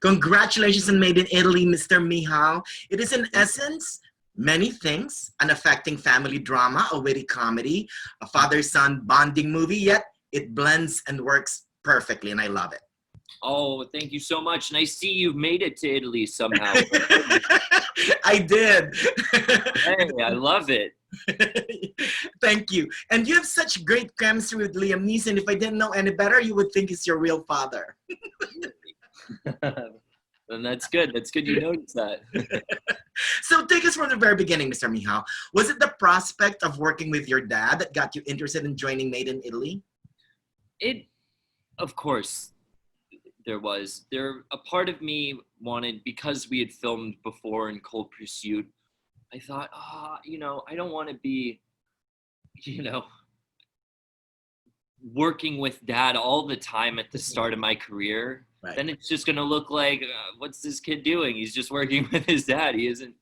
Congratulations on Made in Italy, Mr. Micheál. It is in essence many things, an affecting family drama, a witty comedy, a father-son bonding movie, yet it blends and works perfectly, and I love it. Oh, thank you so much. And I see you've made it to Italy somehow. I did. Hey, I love it. Thank you. And you have such great chemistry with Liam Neeson. If I didn't know any better, you would think he's your real father. And that's good. That's good you noticed that. So take us from the very beginning, Mr. Micheál. Was it the prospect of working with your dad that got you interested in joining Made in Italy? Of course, there was. A part of me wanted, because we had filmed before in Cold Pursuit, I thought, I don't want to be, working with dad all the time at the start of my career. Right. Then it's just going to look like, what's this kid doing? He's just working with his dad. He isn't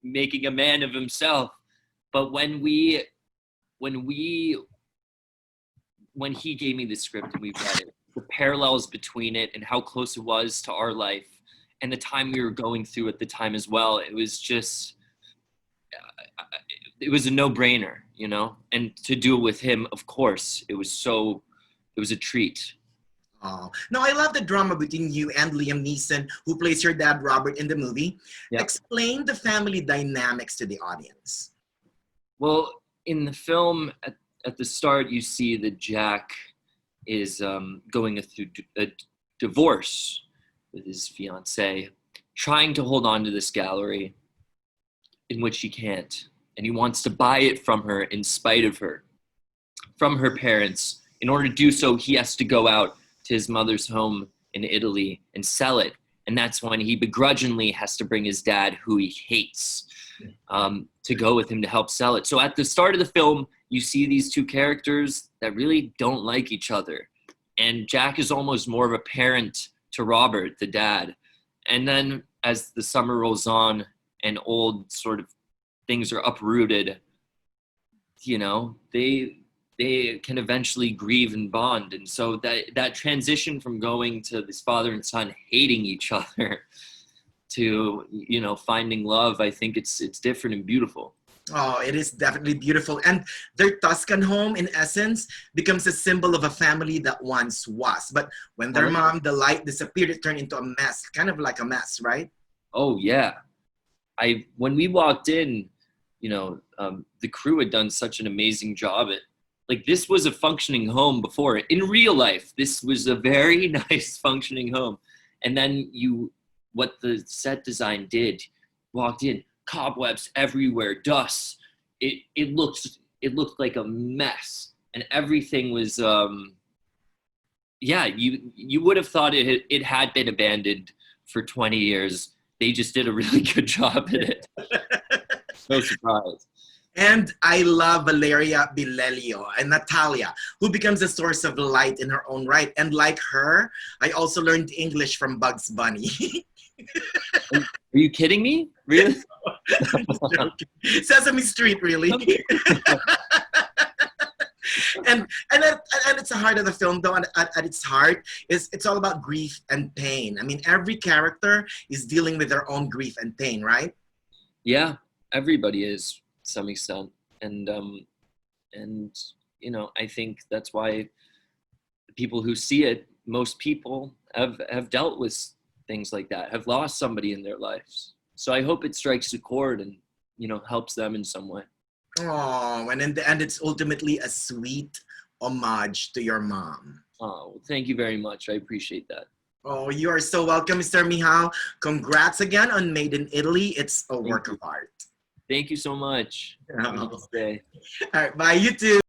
making a man of himself. But when he gave me the script and we read it, the parallels between it and how close it was to our life and the time we were going through at the time as well, it was just, it was a no-brainer, and to do it with him, of course, it was a treat. Oh, no, I love the drama between you and Liam Neeson, who plays your dad, Robert, in the movie. Yep. Explain the family dynamics to the audience. Well, in the film, at the start, you see that Jack is going through a divorce with his fiancée, trying to hold on to this gallery in which he can't. And he wants to buy it from her in spite of her, from her parents. In order to do so, he has to go out to his mother's home in Italy and sell it. And that's when he begrudgingly has to bring his dad, who he hates, to go with him to help sell it. So at the start of the film, you see these two characters that really don't like each other. And Jack is almost more of a parent to Robert, the dad. And then as the summer rolls on and old sort of things are uprooted, they can eventually grieve and bond. And so that transition from going to this father and son hating each other to, finding love, I think it's different and beautiful. Oh, it is definitely beautiful. And their Tuscan home, in essence, becomes a symbol of a family that once was. But when their mom, the light disappeared, it turned into a mess, kind of like a mess, right? Oh, yeah. When we walked in, the crew had done such an amazing job at, this was a functioning home before. In real life, this was a very nice functioning home. And then what the set design did, walked in, cobwebs everywhere, dust. It looked like a mess. And everything was, you would have thought it had been abandoned for 20 years. They just did a really good job at it. No surprise. And I love Valeria Bilelio and Natalia, who becomes a source of light in her own right. And like her, I also learned English from Bugs Bunny. Are you kidding me? Really? Sesame Street, really. and it's the heart of the film, though. And at its heart, it's all about grief and pain. I mean, every character is dealing with their own grief and pain, right? Yeah, everybody is, to some extent. And I think that's why the people who see it, most people have dealt with things like that, have lost somebody in their lives. So I hope it strikes a chord and, helps them in some way. Oh, and in the end, it's ultimately a sweet homage to your mom. Oh, thank you very much. I appreciate that. Oh, you are so welcome, Mr. Micheál. Congrats again on Made in Italy. It's a work of art. Thank you so much. Have a nice day. All right, bye. You too.